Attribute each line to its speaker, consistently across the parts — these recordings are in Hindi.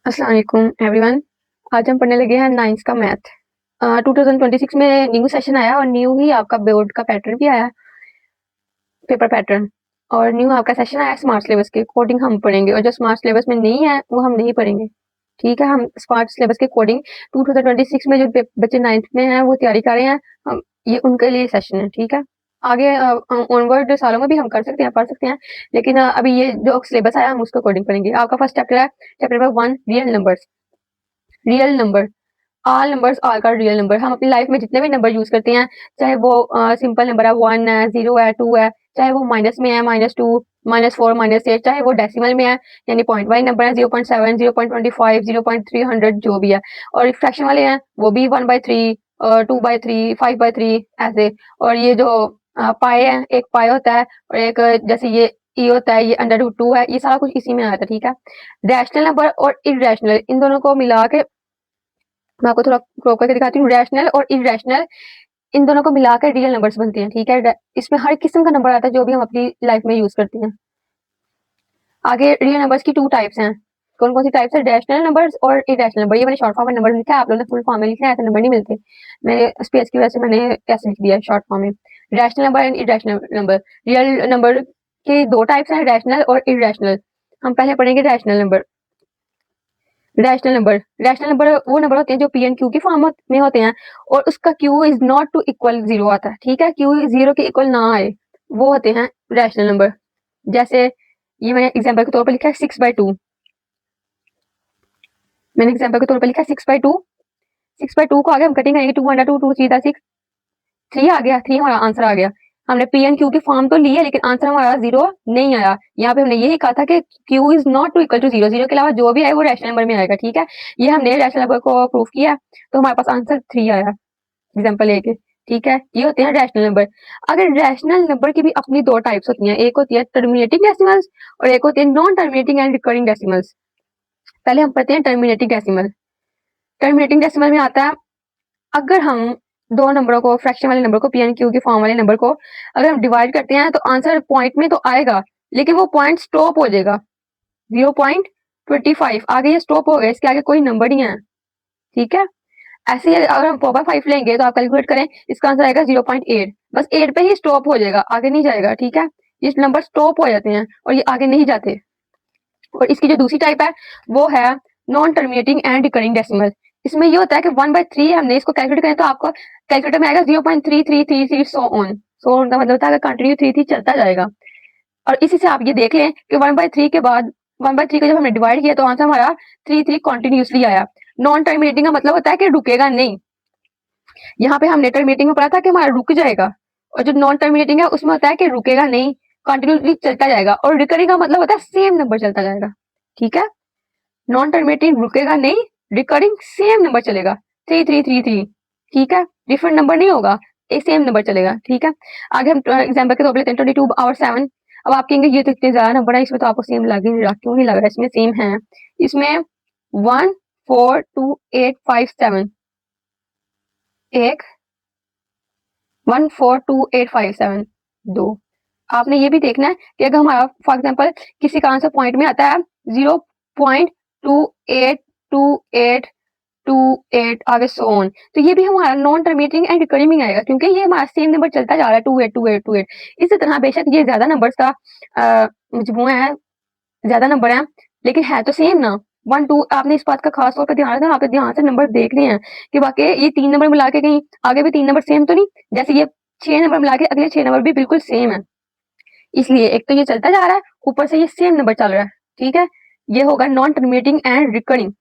Speaker 1: अस्सलाम वालेकुम एवरीवन। आज हम पढ़ने लगे हैं 9th का मैथ। 2026 में न्यू सेशन आया और न्यू ही आपका बोर्ड का पैटर्न भी आया, पेपर पैटर्न। और न्यू आपका सेशन आया स्मार्ट सिलेबस के कोडिंग हम पढ़ेंगे, और जो स्मार्ट सिलेबस में नहीं है वो हम नहीं पढ़ेंगे। ठीक है, हम स्मार्ट सिलेबस के कोडिंग 2026 में जो बच्चे 9th में हैं वो तैयारी कर रहे हैं, हम ये उनके लिए सेशन है। ठीक है, आगे ऑनवर्ड सालों में भी हम कर सकते हैं, पढ़ सकते हैं, लेकिन अभी ये जो सिलेबस आया हम उसको कोडिंग पढ़ेंगे। आपका फर्स्ट चैप्टर है chapter number 1, real numbers. Real number, all numbers all का रियल नंबर। हम अपनी लाइफ में जितने भी नंबर यूज करते हैं, चाहे वो सिंपल नंबर है, 1 है, 0 है, 2 है, चाहे वो माइनस में है, -2, -4, -8, चाहे वो डेसिमल में है यानी पॉइंट वाइज नंबर है, 0.7, 0.25, 0.300 जो भी है, और फ्रैक्शन वाले हैं वो भी 1/3, 2/3, 5/3 ऐसे। और ये जो पाए है, एक पाए होता है और एक जैसे ये ई होता है, ये √2 है, ये सारा कुछ इसी में आता है। ठीक है, रैशनल नंबर और इरेशनल इन दोनों को मिला के मैं आपको थोड़ा क्रॉप करके दिखाती हूँ। रैशनल और इरेशनल इन दोनों को मिलाकर रियल नंबर्स बनते हैं। ठीक है, इसमें हर किस्म का नंबर आता है जो भी हम अपनी लाइफ में यूज करते हैं। आगे रियल नंबर्स की 2 टाइप्स हैं। कौन कौन सी टाइप्स है? रैशनल नंबर्स और इरेशनल नंबर। ये मैंने शॉर्ट फॉर्म में नंबर लिखा है, आप लोगों ने फुल फॉर्म में लिखा है, ऐसे नंबर नहीं मिलते। मैंने स्पेस की वजह से मैंने ऐसे लिख दिया है शॉर्ट फॉर्म में। Rational number and irrational number. Real number के 2 टाइप्स हैं, रैशनल और इरेशनल। हम पहले पढ़ेंगे रैशनल नंबर। रैशनल नंबर वो नंबर होते हैं जो पी एंड क्यू की फॉर्म में होते हैं और उसका Q is not to equal 0 आता है। ठीक है, क्यू 0 के इक्वल ना आए, वो होते हैं रैशनल नंबर। जैसे ये मैंने एग्जांपल के तौर पर लिखा है 6/2। मैंने एग्जांपल के तौर पर लिखा है 6/2। 6/2 को आगे हम कटिंग करेंगे, 2 × 2 2 3 6, 3 आ गया, 3 हमारा आंसर आ गया। हमने पी एंड क्यू की फॉर्म तो ली है लेकिन आंसर हमारा 0 नहीं आया। यहाँ पे हमने यही कहा था कि Q is not to equal to 0, 0 के अलावा जो भी आए वो रैशनल नंबर में आएगा। ठीक है, ये हमने रैशनल नंबर को प्रूव किया तो हमारे पास आंसर 3 आया एग्जाम्पल लेके। ठीक है, ये होते हैं रैशनल नंबर। अगर रैशनल नंबर की भी अपनी 2 टाइप्स होती हैं, एक होती है टर्मिनेटिंग डेसिमल्स और एक होती है non terminating and recurring decimals. पहले हम पढ़ते हैं टर्मिनेटिंग डेसिमल। टर्मिनेटिंग डेसिमल में आता है अगर हम दो नंबरों को, फ्रैक्शन वाले नंबर को, पी एंड क्यू की फॉर्म वाले नंबर को अगर हम डिवाइड करते हैं तो आंसर पॉइंट में तो आएगा लेकिन वो पॉइंट स्टॉप हो जाएगा 0.25। आगे ये स्टॉप हो गया, इसके आगे कोई नंबर नहीं है। ठीक है, ऐसे ही अगर हम पावर 5 लेंगे तो आप कैलकुलेट करें, इसका आंसर आएगा 0.8। बस 8 पे ही स्टॉप हो जाएगा, आगे नहीं जाएगा। ठीक है, ये नंबर स्टॉप हो जाते हैं और ये आगे नहीं जाते। और इसकी जो दूसरी टाइप है वो है non terminating and recurring decimal. इसमें ये होता है कि 1/3 हमने इसको कैलकुलेट करें तो आपको कैलकुलेटर में आएगा 0.3333 सो ऑन का मतलब होता है कंटिन्यू 3 चलता जाएगा। और इसी से आप ये देख लें कि 1/3 के बाद 1/3 को जब हमने डिवाइड किया तो आंसर हमारा 3 कंटिन्यूसली आया। नॉन टर्मिनेटिंग का मतलब होता है कि रुकेगा नहीं। यहाँ पे हमने टर्मिनेटिंग में पढ़ा था कि हमारा रुक जाएगा, और जो नॉन टर्मिनेटिंग है उसमें होता है कि रुकेगा नहीं, कंटिन्यूसली चलता जाएगा। और रिकरिंग का मतलब होता है सेम नंबर चलता जाएगा। ठीक है, नॉन टर्मिनेटिंग रुकेगा नहीं, रिकरिंग सेम नंबर चलेगा 3333। ठीक है, डिफरेंट नंबर नहीं होगा, एक सेम नंबर चलेगा। ठीक है, आगे हम एग्जाम्पल के तौर पर लेते हैं 22/7। अब आप कहेंगे ये तो इतने ज्यादा नंबर है, इसमें तो आपको सेम लग ही नहीं रहा। क्यों नहीं लग रहा? इसमें सेम है। इसमें 1 4 2 8 5 7 एक 1 4 2 8 5 7 2। आपने ये भी देखना है कि अगर हमारा फॉर एग्जाम्पल किसी का आंसर पॉइंट में आता है 0.282828 आगे सो ऑन, तो ये भी हमारा नॉन टर्मिनेटिंग एंड रिकरिंग में आएगा क्योंकि ये हमारा सेम नंबर चलता जा रहा है 282828। इसी तरह बेशक ये ज्यादा नंबर्स का मजमूआ है, ज्यादा नंबर है लेकिन है तो सेम ना। 1 2 आपने इस बात का खास तौर पर ध्यान रखना, आप ध्यान से नंबर देख रहे हैं कि वाकई ये 3 नंबर मिला के कहीं आगे भी 3 नंबर सेम तो नहीं, जैसे ये 6 नंबर मिला के अगले 6 नंबर भी बिल्कुल सेम है। इसलिए एक तो ये चलता जा रहा है, ऊपर से ये सेम नंबर चल रहा है। ठीक है, ये होगा non terminating and recurring.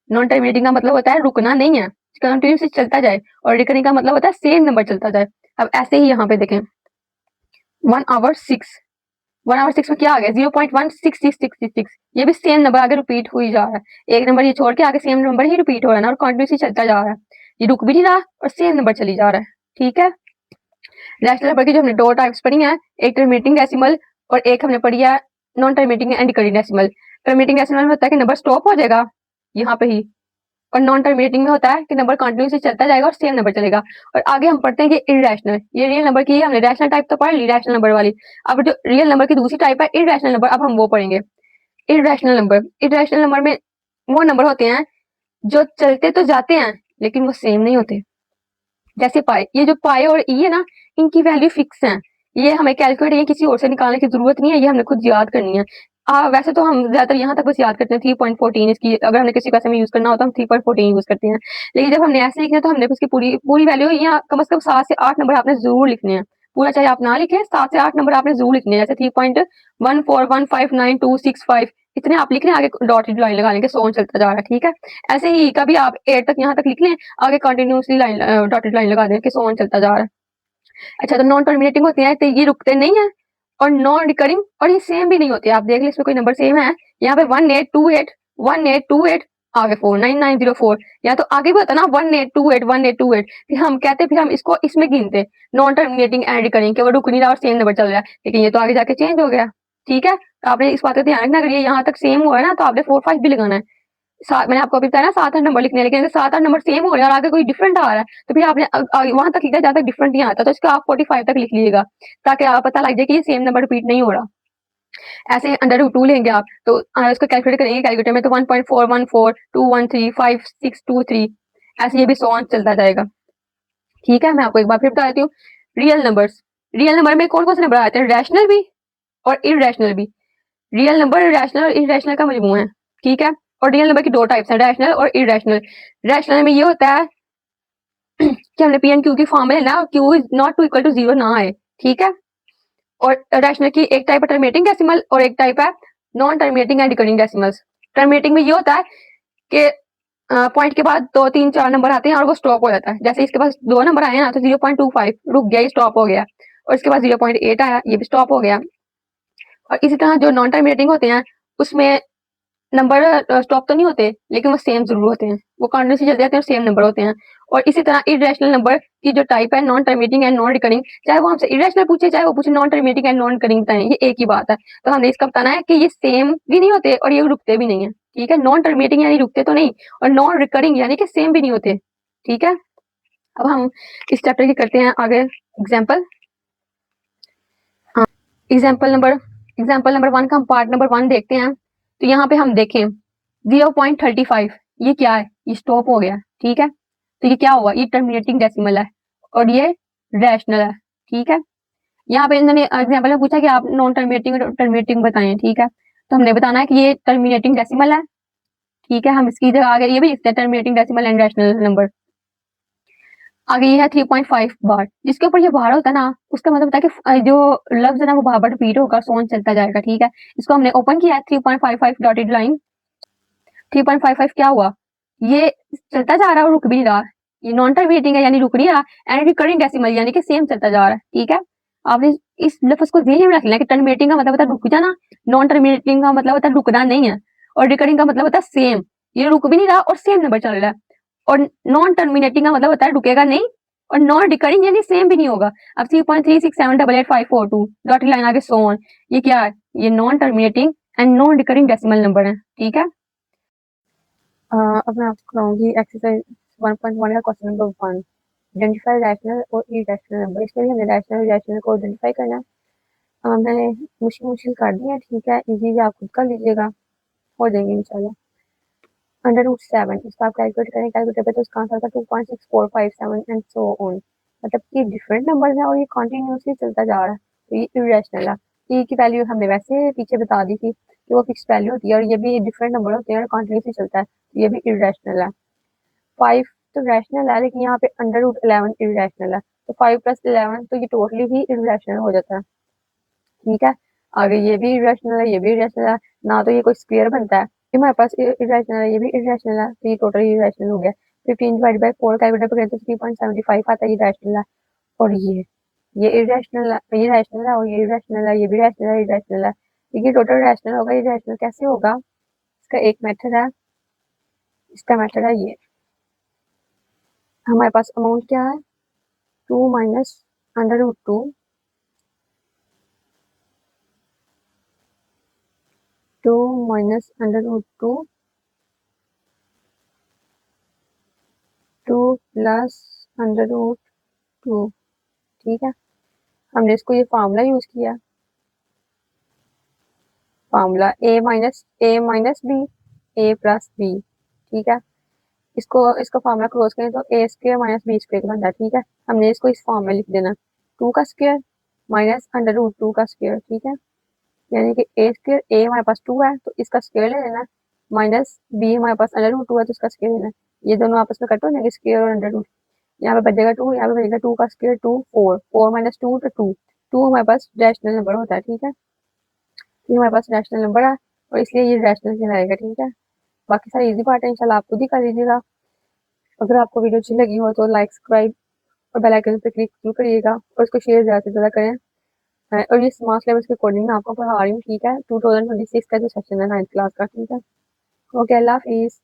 Speaker 1: Non terminating का मतलब होता है रुकना नहीं है, कंटिन्यूसली चलता जाए, और रिकरिंग का मतलब होता है सेम नंबर चलता जाए। अब ऐसे ही यहाँ पे देखें 1/6, 1/6 में क्या आ गया 0.16666। ये भी सेम नंबर आगे रिपीट हुई जा रहा है, एक नंबर ये छोड़ के आगे सेम नंबर ही रिपीट हो रहा है ना, और कंटिन्यूसली चलता जा रहा है, ये रुक भी नहीं रहा और सेम नंबर चली जा रहा है। ठीक है, रैशनल नंबर की जो हमने 2 टाइप्स पढ़ी हैं, एक टर्मिनेटिंग डेसिमल और एक हमने पढ़ी है non terminating and recurring decimal. Terminating decimal में होता है कि नंबर स्टॉप हो जाएगा यहाँ पे ही, और नॉन टर्मिनेटिंग में होता है कि नंबर कंटिन्यूसली चलता जाएगा और सेम नंबर चलेगा। और आगे हम पढ़ते हैं कि इररेशनल, ये रियल नंबर की हमने रैशनल टाइप तो पढ़ ली, रैशनल नंबर वाली। अब जो रियल नंबर की दूसरी टाइप है इररेशनल नंबर, अब हम वो पढ़ेंगे। इररेशनल नंबर, इररेशनल नंबर में वो नंबर होते हैं जो चलते तो जाते हैं लेकिन वो सेम नहीं होते। जैसे पाई, ये जो पाई और ई है ना, इनकी वैल्यू फिक्स है। ये हमें कैलकुलेट ये किसी और से निकालने की जरूरत नहीं है, ये हमने खुद याद करनी है। वैसे तो हम ज्यादातर यहाँ तक बस याद करते हैं 3.14 इसकी, अगर हमने किसी का यूज करना हो तो हम 3.14 यूज करते हैं। लेकिन जब हमने ऐसे लिखना है तो हमने उसकी पूरी पूरी वैल्यू यहाँ कम से कम 7 से 8 नंबर आपने जरूर लिखने हैं। पूरा चाहे आप ना लिखें, 7 से 8 नंबर आपने जरूर लिखने हैं। जैसे 3.14159265 इतने आप लिख रहे हैं, आगे डॉटेड लाइन लगा लेंगे, सोन चलता जा रहा है। ठीक है, ऐसे ही कभी आप 8 तक यहाँ तक लिख लें, आगे कंटिन्यूसली लाइन डॉटेड लाइन लगा दें कि सोन चलता जा रहा है। अच्छा, तो नॉन टर्मिनेटिंग होते हैं तो ये रुकते नहीं है, और नॉन रिकरिंग और ये सेम भी नहीं होती है। आप देख लें इसमें कोई नंबर सेम है, यहाँ पे 1828 आगे 49904, या तो आगे भी होता ना 1828 फिर हम कहते फिर हम इसको इसमें गिनते नॉन टर्मिनेटिंग एंड रिकरिंग के, वो रुक नहीं रहा और सेम नंबर चल रहा है, लेकिन ये तो आगे जाके चेंज हो गया। ठीक है, तो आपने इस बात का ध्यान रखना, अगर ये यहाँ तक सेम हुआ है ना तो आपने 4 5 भी लगाना है। मैंने आपको अभी बताया ना 7 8 नंबर लिखने हैं, लेकिन अगर 7 8 नंबर सेम हो रहे हैं और आगे कोई डिफरेंट आ रहा है तो फिर आपने वहां तक लिखा जहाँ तक डिफरेंट नहीं आता, तो इसका आप 45 तक लिख लीजिएगा, ताकि आप पता लग जाए कि ये सेम नंबर रिपीट नहीं हो रहा। ऐसे अंडर रूट 2 लेंगे आप तो इसको कैलकुलेट करेंगे कैलकुलेटर में, तो 1.414 213 5 6 2 3 ऐसे ये भी सो ऑन चलता जाएगा। ठीक है, मैं आपको एक बार फिर बता देती हूँ। रियल नंबर्स, रियल नंबर में कौन कौन से नंबर आते हैं, रैशनल भी और इरेशनल भी। रियल नंबर रैशनल और इरेशनल का मजमू है। ठीक है, और रियल नंबर की दो टाइप्स हैं, रैशनल और इरेशनल। रैशनल में ये होता है कि हमने पी एंड क्यू की फॉर्म में ना Q is not to equal to 0 ना आए। ठीक है, और रैशनल की एक टाइप है टर्मिनेटिंग डेसिमल और एक टाइप है non terminating and recurring decimals. Terminating में ये होता है कि पॉइंट के बाद 2 3 4 नंबर आते हैं और वो स्टॉप हो जाता है। जैसे इसके पास 2 नंबर आए हैं ना, तो 0.25 रुक गया, ये स्टॉप हो गया, और इसके बाद 0.8 आया, ये भी स्टॉप हो गया। और इसी तरह जो नॉन टर्मिनेटिंग होते हैं उसमें नंबर स्टॉप तो नहीं होते, लेकिन वो सेम जरूर होते हैं, वो कंटिन्यूसली चलते रहते हैं और सेम नंबर होते हैं। और इसी तरह इरेशनल नंबर की जो टाइप है non terminating and non recurring, चाहे वो हमसे इरेशनल पूछे चाहे वो पूछे non terminating and non recurring बताएं, ये एक ही बात है। तो हमने इसका बताना है कि ये सेम भी नहीं होते और ये रुकते भी नहीं है। ठीक है, नॉन टर्मिनेटिंग यानी रुकते तो नहीं, और नॉन रिकरिंग यानी कि सेम भी नहीं होते। ठीक है, अब हम इस चैप्टर की करते हैं आगे एग्जाम्पल। एग्जाम्पल नंबर 1 का हम पार्ट नंबर 1 देखते हैं। तो यहाँ पे हम देखें 0.35, ये क्या है, ये स्टॉप हो गया। ठीक है, तो ये क्या हुआ, ये टर्मिनेटिंग डेसिमल है और ये रैशनल है। ठीक है, यहाँ पे इन्होंने एग्जाम्पल में पूछा कि आप नॉन टर्मिनेटिंग और टर्मिनेटिंग बताएं। ठीक है, तो हमने बताना है कि ये टर्मिनेटिंग डेसिमल है। ठीक है, हम इसकी जगह आगे ये भी लिखते हैं terminating decimal and rational number. आगे ये है 3.5 बार, जिसके ऊपर ये बार होता है ना, उसका मतलब होता है कि जो लफ्ज है ना वो बार बार रिपीट होगा, सोन चलता जाएगा। ठीक है, इसको हमने ओपन किया है 3.55 डॉटेड लाइन। 3.55 क्या हुआ, ये चलता जा रहा है और रुक भी नहीं रहा, ये नॉन टर्मिनेटिंग है यानी रुक नहीं रहा, एंड रिकरिंग डेसिमल यानी कि सेम चलता जा रहा है। ठीक है, आपने इस लफ्ज को ध्यान में रख लेना कि टर्मिनेटिंग का मतलब होता है रुक जाना, नॉन टर्मिनेटिंग का मतलब होता है रुकना नहीं है, और रिकरिंग का मतलब होता है सेम, ये रुक भी नहीं रहा और सेम नंबर चल रहा है। और नॉन टर्मिनेटिंग का मतलब होता है रुकेगा नहीं, और नॉन रिकरिंग यानी सेम भी नहीं होगा। अब 3.367888542 डॉटेड लाइन आगे सो ऑन, ये क्या है, ये non terminating and non recurring decimal number है। ठीक है, अब मैं आपको कराऊंगी एक्सरसाइज 1.1 का क्वेश्चन नंबर 1, आइडेंटिफाई रैशनल और इरेशनल नंबर। इसके लिए हमें रैशनल और इरेशनल को आइडेंटिफाई करना है। मैंने मुश्किल मुश्किल कर दी है। ठीक है, इजी भी आप खुद कर लीजिएगा, हो जाएंगे इंशाल्लाह। √7 इसका आप कैलकुलेट करें कैलकुलेटर पे, तो इसका आंसर था 2.6457 एंड सो ऑन। मतलब कि डिफरेंट नंबर है और ये कंटिन्यूसली चलता जा रहा है, तो ये इरेशनल है। ई की वैल्यू हमने वैसे पीछे बता दी थी कि वो फिक्स वैल्यू होती है, और ये भी डिफरेंट नंबर होते हैं और कंटिन्यूसली चलता है, तो ये भी इरेशनल है। 5 तो रैशनल है, लेकिन यहाँ पे √11 इरेशनल है, तो 5 + 11 तो ये टोटली ही इरेशनल हो जाता है। ठीक है, आगे ये भी इरेशनल है, ये भी इरेशनल है, ना तो ये कोई स्क्वायर बनता है, ये हमारे पास इरेशनल है, ये भी इरेशनल है, तो ये टोटल इरेशनल हो गया। 15/4 कैलकुलेटर पे करें तो 3.75 आता है, ये रैशनल है। और ये इरेशनल है, ये रैशनल है, और ये इरेशनल है, ये भी रैशनल है, इरेशनल है, तो ये टोटल रैशनल होगा। ये रैशनल कैसे होगा, इसका एक मेथड है, इसका मेथड है ये। हमारे पास अमाउंट क्या है, 2 माइनस √2 2 माइनस √2 2 प्लस √2। ठीक है, हमने इसको ये फार्मूला यूज किया, formula a minus B A plus B. ठीक है, इसको फॉर्मूला क्लोज करें तो A square minus B square बनता है। ठीक है, हमने इसको इस फॉर्म में लिख देना, टू का square minus under root two का स्क्र। ठीक है, यानी कि ए स्क्र, ए हमारे पास टू है तो इसका स्क्र ले लेना, माइनस बी हमारे पास अंडर रूट टू है तो इसका स्क्र लेना। ये दोनों आपस में कट हो जाएंगे, स्क्र और अंडर रूट। यहाँ पे बचेगा टू, यहाँ पे बचेगा टू का square two, four, four minus two तो टू। टू हमारे पास रैशनल नंबर होता है। ठीक है, ये हमारे पास रैशनल नंबर है और इसलिए ये रैशनल कहलाएगा। ठीक है, बाकी सारी इजी पार्ट है, इंशाल्लाह आप खुद ही कर लीजिएगा। अगर आपको वीडियो अच्छी लगी हो तो लाइक, सब्सक्राइब और बेल आइकन पे क्लिक जरूर करिएगा और इसको शेयर ज़्यादा से ज़्यादा करें। और ये स्मार्ट सिलेबस के अकॉर्डिंग मैं आपको पढ़ा रही हूँ। ठीक है, 2026 का जो सेशन है 9th क्लास का। ठीक है, ओके, अल्लाह हाफिज़।